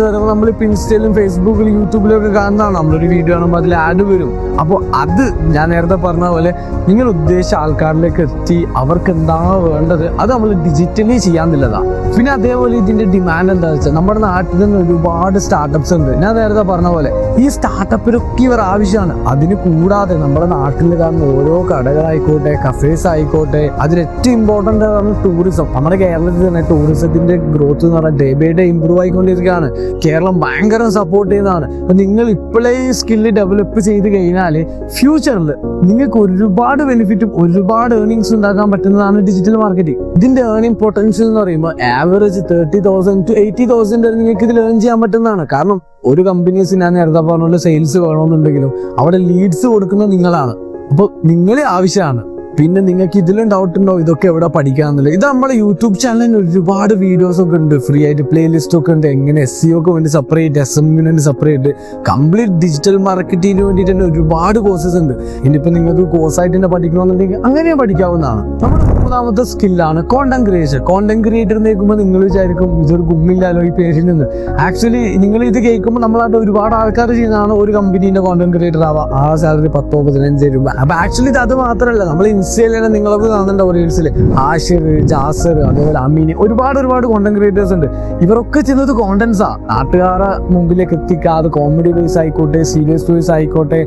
വരുമ്പോൾ നമ്മളിപ്പോൾ ഇൻസ്റ്റയിലും ഫേസ്ബുക്കിലും യൂട്യൂബിലും ഒക്കെ കാണുന്നതാണ്. നമ്മളൊരു വീഡിയോ കാണുമ്പോൾ അതിൽ ആഡ് വരും. അപ്പോൾ അത് ഞാൻ നേരത്തെ പറഞ്ഞ പോലെ നിങ്ങൾ ഉദ്ദേശിച്ച ആൾക്കാരിലേക്ക് എത്തി അവർക്ക് എന്താണ് വേണ്ടത് അത് നമ്മൾ ഡിജിറ്റലി ചെയ്യാന്നുള്ളതാണ്. പിന്നെ അതേപോലെ ഇതിന്റെ ഡിമാൻഡ് എന്താ വെച്ചാൽ നമ്മുടെ നാട്ടിൽ നിന്ന് ഒരുപാട് സ്റ്റാർട്ടപ്സ് ഉണ്ട്. ഞാൻ നേരത്തെ പറഞ്ഞ പോലെ ഈ സ്റ്റാർട്ടപ്പിലൊക്കെ ഇവർ ആവശ്യമാണ്. അതിന് കൂടാതെ നമ്മുടെ നാട്ടിൽ കാണുന്ന ഓരോ കടകളായിക്കോട്ടെ, കഫേസ് ആയിക്കോട്ടെ, അതിൽ ഏറ്റവും ഇമ്പോർട്ടൻ്റ് ആണ് ടൂറിസം. നമ്മുടെ കേരളത്തിൽ തന്നെ ടൂറിസത്തിന്റെ ഗ്രോത്ത് എന്ന് പറഞ്ഞാൽ ഡേ ബൈ ഡേ ഇമ്പ്രൂവ് ആയിക്കൊണ്ടിരിക്കുകയാണ്. കേരളം ഭയങ്കര സപ്പോർട്ട് ചെയ്യുന്നതാണ്. അപ്പൊ നിങ്ങൾ ഇപ്പോഴേ ഈ സ്കില്ല് ഡെവലപ്പ് ചെയ്ത് കഴിഞ്ഞാൽ ഫ്യൂച്ചറിൽ നിങ്ങൾക്ക് ഒരുപാട് ബെനിഫിറ്റും ഒരുപാട് ഏർണിങ്സ് ഉണ്ടാക്കാൻ പറ്റുന്നതാണ് ഡിജിറ്റൽ മാർക്കറ്റിംഗ്. ഇതിന്റെ ഏർണിംഗ് പൊട്ടൻഷ്യൽ എന്ന് പറയുമ്പോൾ ആവറേജ് 30,000 to 80,000 വരെ നിങ്ങൾക്ക് ഇതിൽ ഏൺ ചെയ്യാൻ പറ്റുന്നതാണ്. കാരണം ഒരു കമ്പനീസ് ഞാൻ നേരത്തെ പറഞ്ഞ സെയിൽസ് വേണമെന്നുണ്ടെങ്കിലും അവിടെ ലീഡ്സ് കൊടുക്കുന്നത് നിങ്ങളാണ്. അപ്പോൾ നിങ്ങളെ ആവശ്യമാണ്. പിന്നെ നിങ്ങൾക്ക് ഇതിലും ഡൗട്ട് ഉണ്ടോ ഇതൊക്കെ എവിടെ പഠിക്കാന്നുള്ളത്? ഇത് നമ്മുടെ യൂട്യൂബ് ചാനലിൽ ഒരുപാട് വീഡിയോസ് ഒക്കെ ഉണ്ട്, ഫ്രീ ആയിട്ട് പ്ലേലിസ്റ്റ് ഒക്കെ ഉണ്ട്. എങ്ങനെ SEO ഒക്കെ വേണ്ടി സെപ്പറേറ്റ്, SMM വേണ്ടി സെപ്പറേറ്റ്, കംപ്ലീറ്റ് ഡിജിറ്റൽ മാർക്കറ്റിങ്ങിന് വേണ്ടിയിട്ട് തന്നെ ഒരുപാട് കോഴ്സസ് ഉണ്ട്. ഇനിയിപ്പോൾ നിങ്ങൾക്ക് കോഴ്സായിട്ട് തന്നെ പഠിക്കണമെന്നുണ്ടെങ്കിൽ അങ്ങനെ പഠിക്കാവുന്നതാണ്. നമ്മുടെ 3ാമത്തെ സ്കില്ലാണ് കോണ്ടന്റ് ക്രിയേഷൻ. കോണ്ടന്റ് ക്രിയേറ്റർ കേൾക്കുമ്പോൾ നിങ്ങൾ വിചാരിക്കും ഇതൊരു ഗുമ്മില്ലാലോ ഈ പേരിൽ നിന്ന്. ആക്ച്വലി നിങ്ങൾ ഇത് കേൾക്കുമ്പോൾ നമ്മളായിട്ട് ഒരുപാട് ആൾക്കാർ ചെയ്യുന്നതാണ് ഒരു കമ്പനീന്റെ കോണ്ടന്റ് ക്രിയേറ്റർ ആവാം. ആ സാലറി 10-15 രൂപ. അപ്പൊ ആക്ച്വലി ഇത് അത് മാത്രമല്ല, നമ്മൾ ഇൻസ്റ്റയിൽ തന്നെ നിങ്ങളൊക്കെ കാണുന്നുണ്ട് റീൽസിൽ ആഷിർ, ജാസർ, അതേപോലെ അമീനി, ഒരുപാട് കോണ്ടന്റ് ക്രിയേറ്റേഴ്സ് ഉണ്ട്. ഇവരൊക്കെ ചെയ്യുന്നത് കോണ്ടന്റ്സാ. നാട്ടുകാരെ മുമ്പിലേക്ക് എത്തിക്കാതെ കോമഡി ബേസ് ആയിക്കോട്ടെ, സീരിയസ് ബേസ് ആയിക്കോട്ടെ,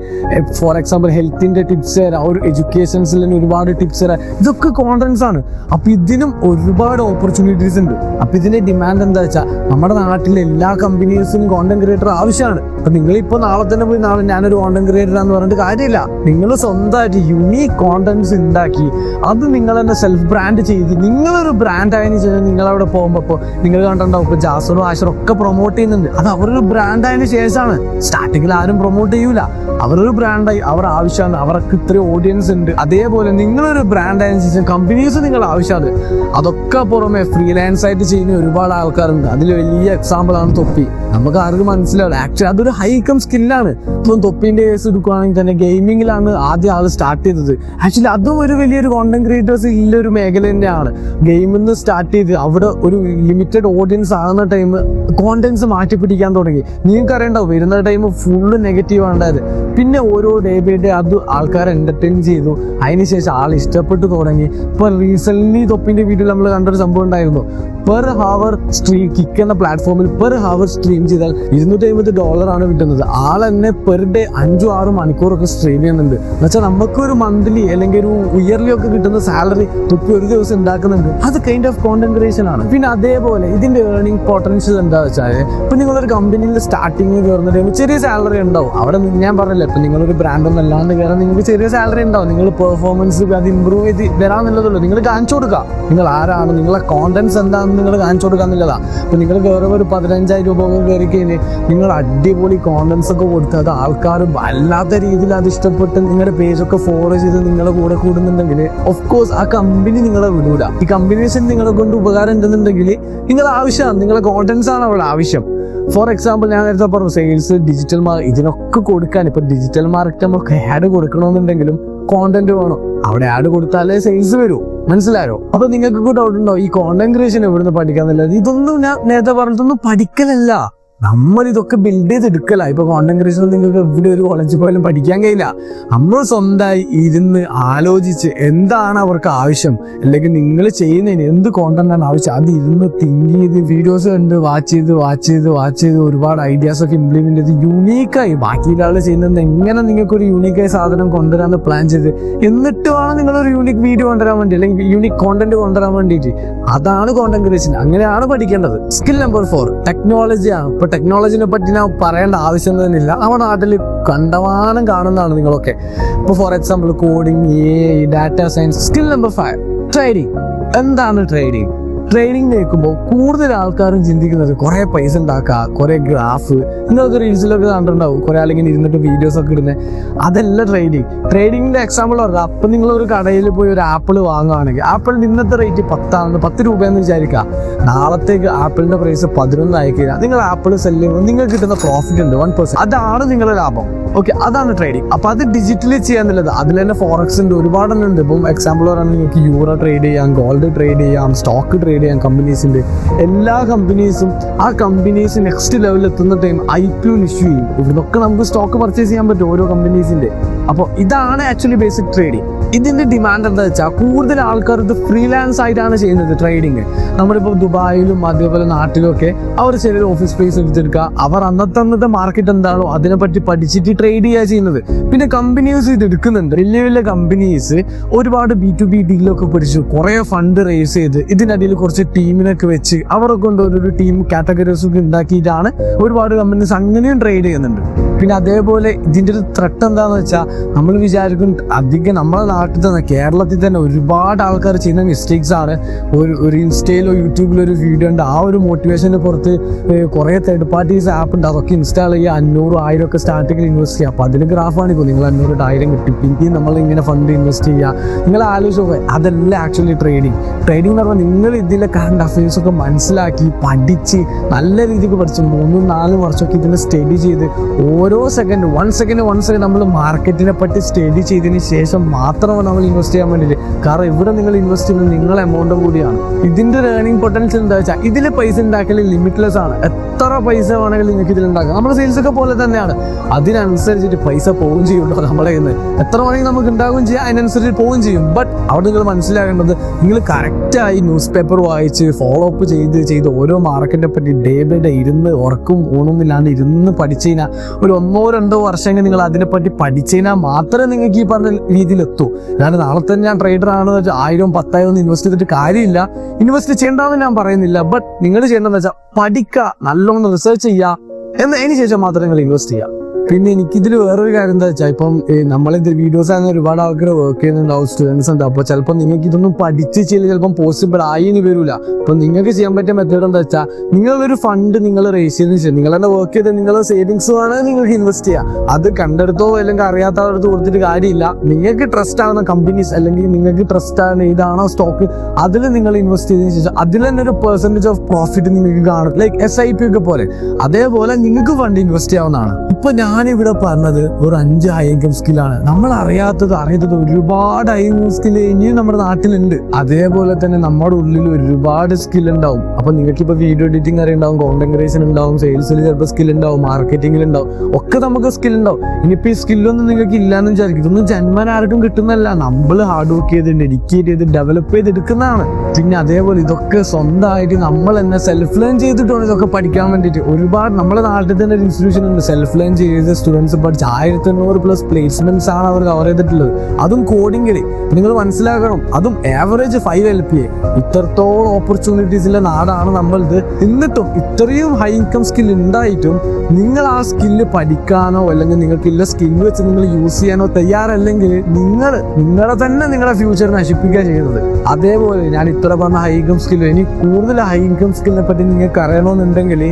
ഫോർ എക്സാമ്പിൾ ഹെൽത്തിന്റെ ടിപ്സ് തരാം, ഒരു എഡ്യൂക്കേഷൻസിൽ ഒരുപാട് ടിപ്സ് തരാം, ഇതൊക്കെ കോണ്ടന്റ്സ് ആണ്. അപ്പൊ ഇതിനും ഒരുപാട് ഓപ്പർച്യൂണിറ്റീസ് ഉണ്ട്. അപ്പൊ ഇതിന്റെ ഡിമാൻഡ് എന്താ വെച്ചാൽ നമ്മുടെ നാട്ടിലെ എല്ലാ കമ്പനീസിനും കോണ്ടന്റ് ക്രിയേറ്റർ ആവശ്യമാണ്. അപ്പൊ നിങ്ങളിപ്പോ നാളെ തന്നെ പോയി നാളെ ഞാനൊരു കോണ്ടന്റ് ക്രിയേറ്റർ ആണെന്ന് പറഞ്ഞിട്ട് കാര്യമില്ല. നിങ്ങൾ സ്വന്തമായിട്ട് യുണീക് കോണ്ടന്റ്സ് ഉണ്ടാക്കി അത് നിങ്ങൾ തന്നെ സെൽഫ് ബ്രാൻഡ് ചെയ്ത് നിങ്ങളൊരു ബ്രാൻഡ് ആയതിനു ശേഷം നിങ്ങൾ അവിടെ പോകുമ്പോൾ നിങ്ങൾ കണ്ടിട്ടുണ്ടാവും ഇപ്പൊ ജാസറും ആഷറും ഒക്കെ പ്രൊമോട്ട് ചെയ്യുന്നുണ്ട്. അത് അവരൊരു ബ്രാൻഡ് ആയതിനു ശേഷമാണ്. സ്റ്റാർട്ടിങ്ങിൽ ആരും പ്രൊമോട്ട് ചെയ്യൂല. അവരൊരു ബ്രാൻഡായി അവർ ആവശ്യമാണ്. അവർക്ക് ഇത്രയും ഓഡിയൻസ് ഉണ്ട്. അതേപോലെ നിങ്ങളൊരു ബ്രാൻഡ് ആയതിനു ശേഷം കമ്പനീസ് നിങ്ങൾ ആവശ്യമാണ്. അതൊക്കെ പുറമെ ഫ്രീലാൻസ് ആയിട്ട് ചെയ്യുന്ന ഒരുപാട് ആൾക്കാരുണ്ട്. അതിൽ വലിയ എക്സാമ്പിൾ ആണ് തൊപ്പി. നമുക്ക് ആർക്കും മനസ്സിലാവില്ല. ആക്ച്വലി അതൊരു ഹൈ ഇൻകം സ്കില്ലാണ്. ഇപ്പം തൊപ്പിന്റെ കേസ് എടുക്കുകയാണെങ്കിൽ തന്നെ ഗെയിമിങ്ങിലാണ് ആദ്യം ആൾ സ്റ്റാർട്ട് ചെയ്തത്. ആക്ച്വലി അതും ഒരു വലിയൊരു കോണ്ടന്റ് ക്രിയേറ്റേഴ്സ് ഇല്ലൊരു മേഖല തന്നെയാണ്. ഗെയിമിൽ നിന്ന് സ്റ്റാർട്ട് ചെയ്ത് അവിടെ ഒരു ലിമിറ്റഡ് ഓഡിയൻസ് ആകുന്ന ടൈം കോണ്ടന്റ്സ് മാറ്റി പിടിക്കാൻ തുടങ്ങി. നിങ്ങൾക്ക് അറിയണ്ടാവും വരുന്ന ടൈം ഫുള്ള് നെഗറ്റീവ് ഉണ്ടായത്. പിന്നെ ഓരോ ഡേ ബൈ ഡേ അത് ആൾക്കാരെ എന്റർടൈൻ ചെയ്തു. അതിനുശേഷം ആൾ ഇഷ്ടപ്പെട്ടു തുടങ്ങി. ഇപ്പൊ റീസെന്റ് തൊപ്പിന്റെ വീഡിയോയിൽ നമ്മൾ കണ്ടൊരു സംഭവം ഉണ്ടായിരുന്നു. പെർ ഹവർ സ്ട്രീം കിക്ക് എന്ന പ്ലാറ്റ്ഫോമിൽ പെർ ഹവർ സ്ട്രീം ചെയ്താൽ $250 കിട്ടുന്നത്. ആൾ തന്നെ പെർ ഡേ 5-6 മണിക്കൂറൊക്കെ സ്ട്രീം ചെയ്യുന്നുണ്ട്. എന്നുവെച്ചാൽ നമുക്കൊരു മന്ത്ലി അല്ലെങ്കിൽ ഒരു ഇയർലി ഒക്കെ കിട്ടുന്ന സാലറി തൊപ്പി ഒരു ദിവസം ഉണ്ടാക്കുന്നുണ്ട്. അത് കൈൻഡ് ഓഫ് കോണ്ടന്റ് ക്രിയേഷൻ ആണ്. പിന്നെ അതേപോലെ ഇതിന്റെ ഏർണിംഗ് പൊട്ടൻഷ്യൽ എന്താ വെച്ചാൽ ഇപ്പൊ നിങ്ങളൊരു കമ്പനിയിൽ സ്റ്റാർട്ടിങ് കയറുന്ന ടൈം ചെറിയ സാലറി ഉണ്ടാവും. അവിടെ ഞാൻ പറഞ്ഞില്ല ഒന്നുമില്ല. ഇപ്പം നിങ്ങളൊരു ബ്രാൻഡൊന്നും അല്ലാണ്ട് കയറാൻ നിങ്ങൾക്ക് ചെറിയ സാലറി ഉണ്ടാവും. നിങ്ങൾ പെർഫോമൻസ് അത് ഇമ്പ്രൂവ് ചെയ്ത് വരാമെന്നുള്ളതുള്ളൂ. നിങ്ങൾ കാണിച്ചു കൊടുക്കുക നിങ്ങൾ ആരാണ്, നിങ്ങളെ കോണ്ടന്റ്സ് എന്താണെന്ന് നിങ്ങൾ കാണിച്ചു കൊടുക്കുക എന്നുള്ളതാണ്. അപ്പം നിങ്ങൾ കയറുമ്പോൾ ഒരു 15,000 രൂപ കയറി കഴിഞ്ഞാൽ നിങ്ങൾ അടിപൊളി കോണ്ടന്റ്സ് ഒക്കെ കൊടുത്ത് അത് ആൾക്കാർ വല്ലാത്ത രീതിയിൽ അത് ഇഷ്ടപ്പെട്ട് നിങ്ങളുടെ പേജൊക്കെ ഫോളോ ചെയ്ത് നിങ്ങളെ കൂടെ കൂടുന്നുണ്ടെങ്കിൽ ഓഫ് കോഴ്സ് ആ കമ്പനി നിങ്ങളെ വിടൂല. ഈ കമ്പനീസിന് നിങ്ങളെ കൊണ്ട് ഉപകാരം ഉണ്ടെന്നുണ്ടെങ്കിൽ നിങ്ങളെ ആവശ്യമാണ്, നിങ്ങളെ കോണ്ടന്റ്സ് ആണ് അവിടെ ആവശ്യം. ഫോർ എക്സാമ്പിൾ ഞാൻ നേരത്തെ പറഞ്ഞു സെയിൽസ്, ഡിജിറ്റൽ ഇതിനൊക്കെ കൊടുക്കാൻ ഇപ്പൊ ഡിജിറ്റൽ മാർക്കറ്റ് നമുക്ക് ആഡ് കൊടുക്കണമെന്നുണ്ടെങ്കിലും കോണ്ടന്റ് വേണം. അവിടെ ആഡ് കൊടുത്താലേ സെയിൽസ് വരൂ. മനസ്സിലായോ? അപ്പൊ നിങ്ങൾക്ക് ഡൗട്ട് ഉണ്ടോ ഈ കോണ്ടന്റ് ക്രിയേഷൻ എവിടുന്ന് പഠിക്കാന്നുള്ളത്? ഇതൊന്നും ഞാൻ നേരത്തെ പറഞ്ഞിട്ടൊന്നും പഠിക്കലല്ല, നമ്മൾ ഇതൊക്കെ ബിൽഡ് ചെയ്തെടുക്കല. ഇപ്പൊ കോണ്ടന്റ് ക്രിയേഷൻ നിങ്ങൾക്ക് എവിടെ ഒരു കോളേജിൽ പോയാലും പഠിക്കാൻ കഴിയില്ല. നമ്മൾ സ്വന്തമായി ഇരുന്ന് ആലോചിച്ച് എന്താണ് അവർക്ക് ആവശ്യം, അല്ലെങ്കിൽ നിങ്ങൾ ചെയ്യുന്നതിന് എന്ത് കോണ്ടന്റ് ആണ് ആവശ്യം, അത് ഇരുന്ന് തിങ്ക് ചെയ്ത് വീഡിയോസ് കണ്ട് വാച്ച് ചെയ്ത് ഒരുപാട് ഐഡിയാസ് ഒക്കെ ഇംപ്ലിമെന്റ് ചെയ്ത് യൂണീക്കായി ബാക്കിയുള്ള ആൾ ചെയ്യുന്നത് എങ്ങനെ നിങ്ങൾക്ക് ഒരു യൂണീക്കായി സാധനം കൊണ്ടുവരാന്ന് പ്ലാൻ ചെയ്ത് എന്നിട്ട് വേണം നിങ്ങളൊരു യൂണിക് വീഡിയോ കൊണ്ടുവരാൻ വേണ്ടി, അല്ലെങ്കിൽ യൂണിക് കോണ്ടന്റ് കൊണ്ടുവരാൻ വേണ്ടിയിട്ട്. അതാണ് കോണ്ടന്റ് ക്രിയേഷൻ. അങ്ങനെയാണ് പഠിക്കേണ്ടത്. Skill number 4 ടെക്നോളജിയാണ്. ഇപ്പൊ ടെക്നോളജിനെ പറ്റി ഞാൻ പറയേണ്ട ആവശ്യം തന്നെയില്ല. നമ്മുടെ നാട്ടിൽ കണ്ടമാനം കാണുന്നതാണ് നിങ്ങളൊക്കെ. ഇപ്പോൾ for example coding, AI, data science. Skill number 5 trading. എന്താണ് ട്രേഡിംഗ്? ട്രേഡിംഗ് കേൾക്കുമ്പോൾ കൂടുതൽ ആൾക്കാരും ചിന്തിക്കുന്നത് കുറെ പൈസ ഉണ്ടാക്കുക, കുറെ ഗ്രാഫ്, നിങ്ങൾക്ക് റീൽസിലൊക്കെ കണ്ടിട്ടുണ്ടാവും കുറെ ആളിങ്ങനെ ഇരുന്നിട്ട് വീഡിയോസ് ഒക്കെ ഇടുന്നത്. അതല്ല ട്രേഡിംഗ്. ട്രേഡിങ്ങിന്റെ എക്സാമ്പിൾ പറഞ്ഞാൽ അപ്പം നിങ്ങളൊരു കടയിൽ പോയി ഒരു ആപ്പിൾ വാങ്ങുകയാണെങ്കിൽ ആപ്പിളിന്റെ ഇന്നത്തെ റേറ്റ് 10 രൂപയെന്ന് വിചാരിക്കുക. നാളത്തേക്ക് ആപ്പിളിന്റെ പ്രൈസ് 11 ആയിക്കഴിഞ്ഞാൽ നിങ്ങൾ ആപ്പിൾ സെല്ല് ചെയ്യുമ്പോൾ നിങ്ങൾക്ക് കിട്ടുന്ന പ്രോഫിറ്റ് ഉണ്ട് 1%. അതാണ് നിങ്ങളുടെ ലാഭം. ഓക്കെ, അതാണ് ട്രേഡിംഗ്. അപ്പൊ അത് ഡിജിറ്റലി ചെയ്യാന്നുള്ളത്. അതിൽ തന്നെ ഫോറക്സ് ഉണ്ട്, ഒരുപാടെണ്ണം ഉണ്ട്. ഇപ്പം എക്സാമ്പിൾ പറയുകയാണെങ്കിൽ നിങ്ങൾക്ക് യൂറോ ട്രേഡ് ചെയ്യാം, ഗോൾഡ് ട്രേഡ് ചെയ്യാം, സ്റ്റോക്ക് ട്രേഡ് ചെയ്യാം. കമ്പനീസിന്റെ എല്ലാ കമ്പനീസും ആ കമ്പനീസ് നെക്സ്റ്റ് ലെവലിൽ എത്തുന്ന ടൈം IPO ഇഷ്യൂ ചെയ്യും. ഇവിടുന്നൊക്കെ നമുക്ക് സ്റ്റോക്ക് പർച്ചേസ് ചെയ്യാൻ പറ്റും ഓരോ കമ്പനീസിന്റെ. അപ്പോൾ ഇതാണ് ആക്ച്വലി ബേസിക് ട്രേഡിംഗ്. ഇതിന്റെ ഡിമാൻഡ് എന്താ വെച്ചാൽ കൂടുതൽ ആൾക്കാർ ഇത് ഫ്രീലാൻസ് ആയിട്ടാണ് ചെയ്യുന്നത് ട്രേഡിങ്. നമ്മളിപ്പോൾ ദുബായിലും അതേപോലെ നാട്ടിലും ഒക്കെ അവർ ചെറിയ ഓഫീസ് സ്പേസ് എടുത്തെടുക്കുക, അവർ അന്നത്തെ മാർക്കറ്റ് എന്താണോ അതിനെപ്പറ്റി പഠിച്ചിട്ട് ട്രേഡ് ചെയ്യുക ചെയ്യുന്നത്. പിന്നെ കമ്പനീസ് ഇത് എടുക്കുന്നുണ്ട്. വലിയ വലിയ കമ്പനീസ് ഒരുപാട് B2B ഡീലൊക്കെ പിടിച്ചു കുറെ ഫണ്ട് റേസ് ചെയ്ത് ഇതിനിടയിൽ കുറച്ച് ടീമിനൊക്കെ വെച്ച് അവരെ കൊണ്ട് ഒരു ടീം കാറ്റഗറീസ് ഒക്കെ ഉണ്ടാക്കിയിട്ടാണ് ഒരുപാട് കമ്പനീസ് അങ്ങനെയും ട്രേഡ് ചെയ്യുന്നുണ്ട്. പിന്നെ അതേപോലെ ഇതിൻ്റെ ഒരു ത്രെട്ട് എന്താണെന്ന് വെച്ചാൽ നമ്മൾ വിചാരിക്കും അധികം നമ്മളെ നാട്ടിൽ തന്നെ കേരളത്തിൽ തന്നെ ഒരുപാട് ആൾക്കാർ ചെയ്യുന്ന മിസ്റ്റേക്സ് ആണ്. ഒരു ഇൻസ്റ്റയിലോ യൂട്യൂബിലോ ഒരു വീഡിയോ ഉണ്ട്, ആ ഒരു മോട്ടിവേഷന് പുറത്ത് കുറേ തേർഡ് പാർട്ടീസ് ആപ്പ് ഉണ്ട്, അതൊക്കെ ഇൻസ്റ്റാൾ ചെയ്യുക, 500,000 ഒക്കെ സ്റ്റാർട്ടിങ്ങിൽ ഇൻവെസ്റ്റ് ചെയ്യുക. അപ്പോൾ അതിന് ഗ്രാഫാണ് ഇപ്പോൾ നിങ്ങൾ 500,000 കിട്ടി പിന്നെ നമ്മൾ ഇങ്ങനെ ഫണ്ട് ഇൻവെസ്റ്റ് ചെയ്യുക. നിങ്ങൾ ആലോചിച്ച് നോക്കുക, അതല്ല ആക്ച്വലി ട്രേഡിങ്. ട്രേഡിംഗ് എന്ന് പറഞ്ഞാൽ നിങ്ങൾ ഇതിലെ കറണ്ട് അഫയേഴ്സ് ഒക്കെ മനസ്സിലാക്കി പഠിച്ച് നല്ല രീതിക്ക് പഠിച്ച് 3-4 വർഷമൊക്കെ ഇതിനെ സ്റ്റഡി ചെയ്ത് ഓരോ സെക്കൻഡ് 1 സെക്കൻഡ് നമ്മൾ മാർക്കറ്റിനെ പറ്റി സ്റ്റഡി ചെയ്തതിന് ശേഷം മാത്രമാണ് നമ്മൾ ഇൻവെസ്റ്റ് ചെയ്യാൻ വേണ്ടിയിട്ട്. കാരണം ഇവിടെ നിങ്ങൾ ഇൻവെസ്റ്റ് ചെയ്യുന്നത് നിങ്ങളെ എമൗണ്ടും കൂടിയാണ്. ഇതിന്റെ ഏർണിംഗ് പൊട്ടൻഷ്യൽ എന്താ വെച്ചാൽ ഇതിൽ പൈസ ഉണ്ടാക്കൽ ലിമിറ്റ്ലെസ് ആണ്. എത്ര പൈസ വേണമെങ്കിലും നിങ്ങൾക്ക് ഇതിൽ ഉണ്ടാക്കാം. നമ്മുടെ സെയിൽസ് ഒക്കെ പോലെ തന്നെയാണ്. അതിനനുസരിച്ചിട്ട് പൈസ പോവുകയും ചെയ്യുമല്ലോ നമ്മളെ കയ്യിൽ നിന്ന്. എത്ര വേണമെങ്കിൽ നമുക്ക് ഉണ്ടാവുകയും ചെയ്യാം, അതിനനുസരിച്ച് പോവുകയും ചെയ്യും. ബട്ട് അവിടെ നിങ്ങൾ മനസ്സിലാക്കേണ്ടത് നിങ്ങൾ കറക്റ്റായി ന്യൂസ് പേപ്പർ വായിച്ച് ഫോളോ അപ്പ് ചെയ്ത് ഓരോ മാർക്കറ്റിനെ പറ്റി ഡേ ബൈ ഡേ ഇരുന്ന് ഉറക്കും ഊണൊന്നുമില്ലാണ്ട് ഇരുന്ന് പഠിച്ചു കഴിഞ്ഞാൽ ഒരു 1-2 വർഷമെങ്കിൽ നിങ്ങൾ അതിനെപ്പറ്റി പഠിച്ചു കഴിഞ്ഞാൽ മാത്രമേ നിങ്ങൾക്ക് ഈ പറഞ്ഞ രീതിയിൽ എത്തൂ. ഞാൻ നാളെ തന്നെ ഞാൻ ട്രേഡർ ആണെന്ന് വെച്ചാൽ 1000-10,000 ഒന്നും ഇൻവെസ്റ്റ് ചെയ്തിട്ട് കാര്യമില്ല. ഇൻവെസ്റ്റ് ചെയ്യേണ്ടെന്ന് ഞാൻ പറയുന്നില്ല. ബട്ട് നിങ്ങൾ ചെയ്യേണ്ടതെന്ന് വെച്ചാൽ പഠിക്കുക, നല്ലോണം റിസർച്ച് ചെയ്യുക, എന്നതിന് ശേഷം മാത്രമേ നിങ്ങൾ ഇൻവെസ്റ്റ് ചെയ്യുക. പിന്നെ എനിക്കിതിൽ വേറൊരു കാര്യം എന്താ വെച്ചാൽ ഇപ്പം നമ്മളിത് വീഡിയോസ് ആണെങ്കിൽ ഒരുപാട് ആൾക്കാർ വർക്ക് ചെയ്യുന്നുണ്ടാവും, സ്റ്റുഡൻസ് ഉണ്ട്. അപ്പോൾ ചിലപ്പോൾ നിങ്ങൾക്ക് ഇതൊന്നും പഠിച്ച് ചെയ്യില്ല, ചിലപ്പം പോസിബിൾ ആയിന്ന് വരില്ല. അപ്പം നിങ്ങൾക്ക് ചെയ്യാൻ പറ്റിയ മെത്തേഡ് എന്താ വെച്ചാൽ നിങ്ങളൊരു ഫണ്ട് നിങ്ങൾ റേസ് ചെയ്തതിന് ശേഷം നിങ്ങൾ തന്നെ വർക്ക് ചെയ്ത് നിങ്ങളുടെ സേവിങ്സ് വേണമെങ്കിൽ നിങ്ങൾക്ക് ഇൻവെസ്റ്റ് ചെയ്യാം. അത് കണ്ടെടുത്തോ അല്ലെങ്കിൽ അറിയാത്ത ആളടുത്ത് കൊടുത്തിട്ട് കാര്യമില്ല. നിങ്ങൾക്ക് ട്രസ്റ്റ് ആവുന്ന കമ്പനീസ് അല്ലെങ്കിൽ നിങ്ങൾക്ക് ട്രസ്റ്റ് ആവുന്ന ഏതാണോ സ്റ്റോക്ക് അതിൽ നിങ്ങൾ ഇൻവെസ്റ്റ് ചെയ്തതിന് ശേഷം അതിൽ തന്നെ ഒരു പെർസെൻറ്റേജ് ഓഫ് പ്രോഫിറ്റ് നിങ്ങൾക്ക് കാണും. ലൈക്ക് SIP ഒക്കെ പോലെ അതേപോലെ നിങ്ങൾക്ക് ഫണ്ട് ഇൻവെസ്റ്റ് ചെയ്യാവുന്നതാണ്. ഇപ്പൊ ഞാനിവിടെ പറഞ്ഞത് ഒരു 5 ഹൈ ഇൻകം സ്കില്ലാണ്. നമ്മൾ അറിയാത്തത് ഒരുപാട് ഹൈ ഇൻകം സ്കില്ല് ഇനിയും നമ്മുടെ നാട്ടിലുണ്ട്. അതേപോലെ തന്നെ നമ്മുടെ ഉള്ളിൽ ഒരുപാട് സ്കിൽ ഉണ്ടാവും. അപ്പൊ നിങ്ങൾക്ക് ഇപ്പൊ വീഡിയോ എഡിറ്റിംഗ് അറിയുണ്ടാവും, കോണ്ടന്റ് ക്രിയേഷൻ ഉണ്ടാവും, സെയിൽസിൽ ചിലപ്പോൾ സ്കിൽ ഉണ്ടാവും, മാർക്കറ്റിംഗിൽ ഉണ്ടാവും, ഒക്കെ നമുക്ക് സ്കിൽ ഉണ്ടാവും. ഇനിയിപ്പോ ഈ സ്കില്ലൊന്നും നിങ്ങൾക്ക് ഇല്ലാന്ന് വിചാരിക്കും. ഇതൊന്നും ജന്മന ആർക്കും കിട്ടുന്നതല്ല. നമ്മൾ ഹാർഡ് വർക്ക് ചെയ്ത് ഡെഡിക്കേറ്റ് ചെയ്ത് ഡെവലപ്പ് ചെയ്തെടുക്കുന്നതാണ്. പിന്നെ അതേപോലെ ഇതൊക്കെ സ്വന്തമായിട്ട് നമ്മൾ തന്നെ സെൽഫ് ലേൺ ചെയ്തിട്ടാണ് ഇതൊക്കെ പഠിക്കാൻ വേണ്ടിയിട്ട്. ഒരുപാട് നമ്മുടെ നാട്ടിൽ തന്നെ ഒരു ഇൻസ്റ്റിറ്റ്യൂഷൻ ഉണ്ട്, സെൽഫ് ലേൺ ചെയ്ത് ചെയ്ത സ്റ്റുഡൻസ് പഠിച്ച് 1500+ പ്ലേസ്മെന്റ്സ് ആണ് അവർ കവർ ചെയ്തിട്ടുള്ളത്. അതും കോഡിങ്ങിൽ നിങ്ങൾ മനസ്സിലാക്കണം, അതും ആവറേജ് 5 LPA. ഇത്രത്തോളം ഓപ്പർച്യൂണിറ്റീസിലെ നാടാണ് നമ്മളത്. എന്നിട്ടും ഇത്രയും ഹൈ ഇൻകം സ്കിൽ ഉണ്ടായിട്ടും നിങ്ങൾ ആ സ്കില്ല് പഠിക്കാനോ അല്ലെങ്കിൽ നിങ്ങൾക്കില്ല സ്കില്ല് വെച്ച് നിങ്ങൾ യൂസ് ചെയ്യാനോ തയ്യാറല്ലെങ്കിൽ നിങ്ങളെ തന്നെ നിങ്ങളുടെ ഫ്യൂച്ചർ നശിപ്പിക്കുക ചെയ്യുന്നത്. അതേപോലെ ഞാൻ ഇത്ര പറഞ്ഞ ഹൈ ഇൻകം സ്കില്ല്, ഇനി കൂടുതൽ ഹൈ ഇൻകം സ്കില്ലിനെ പറ്റി നിങ്ങൾക്ക് അറിയണമെന്നുണ്ടെങ്കിൽ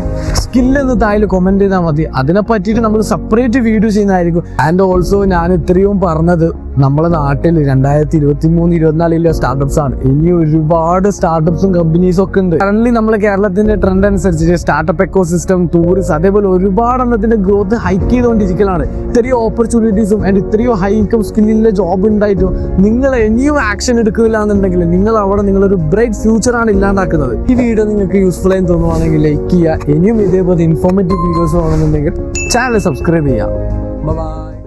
സ്കില്ലെന്ന് താഴെ കമന്റ് ചെയ്താൽ മതി. അതിനെ പറ്റിയിട്ട് നമ്മൾ സെപ്പറേറ്റ് വീഡിയോ ചെയ്യുന്നതായിരിക്കും. ആൻഡ് ഓൾസോ ഞാൻ ഇത്രയും പറഞ്ഞത് നമ്മുടെ നാട്ടിൽ 2023-24 സ്റ്റാർട്ടപ്സ് ആണ്. ഇനി ഒരുപാട് സ്റ്റാർട്ടപ്സും കമ്പനീസും ഒക്കെ ഉണ്ട്. കറന്റ് നമ്മുടെ കേരളത്തിന്റെ ട്രെൻഡ് അനുസരിച്ച് സ്റ്റാർട്ടപ്പ് എക്കോസിസ്റ്റം, ടൂറിസം, അതേപോലെ ഒരുപാട് എണ്ണത്തിന്റെ ഗ്രോത്ത് ഹൈക്ക് ചെയ്തുകൊണ്ടിരിക്കലാണ്. ഇത്രയും ഓപ്പർച്യൂണിറ്റീസും ആൻഡ് ഇത്രയും ഹൈ ഇൻകം സ്കില്ലിലെ ജോബ് ഉണ്ടായിട്ടും നിങ്ങൾ ഇനിയും ആക്ഷൻ എടുക്കില്ല എന്നുണ്ടെങ്കിൽ നിങ്ങൾ അവിടെ നിങ്ങളൊരു ബ്രൈറ്റ് ഫ്യൂച്ചറാണ് ഇല്ലാണ്ടാക്കുന്നത്. ഈ വീഡിയോ നിങ്ങൾക്ക് യൂസ്ഫുൾ ആയി തോന്നുവാണെങ്കിൽ ലൈക്ക് ചെയ്യുക. ഇനിയും ഇതേപോലെ ഇൻഫോർമേറ്റീവ് വീഡിയോസ് വേണമെന്നുണ്ടെങ്കിൽ ചാനൽ സബ്സ്ക്രൈബ് ചെയ്യുക. ബൈ.